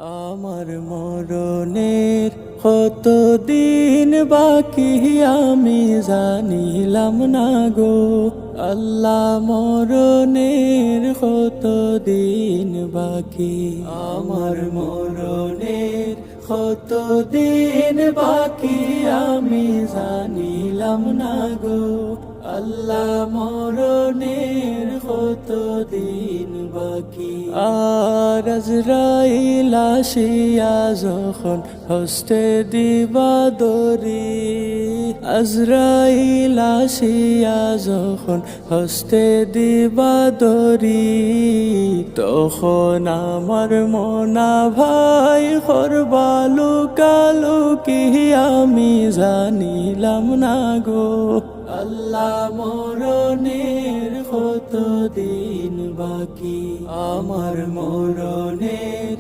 আমার মরণের কত দিন বাকি আমি জানিলাম না গো আল্লাহ, মরণের কত দিন বাকি, আমার মরণের কত দিন বাকি আমি জানিলাম না গো আল্লাহ, মরণের কত দিন বাকি। আর আজরাইল আসিয়া যখন হস্তে দিবা দরি, আজরাইল আসিয়া যখন হস্তে দিবা দরি, তখন আমার মনা ভাই করবা লুকালুকি আমি জানিলাম না গো আল্লাহ, মরণের কত দিন বাকি, আমার মরণের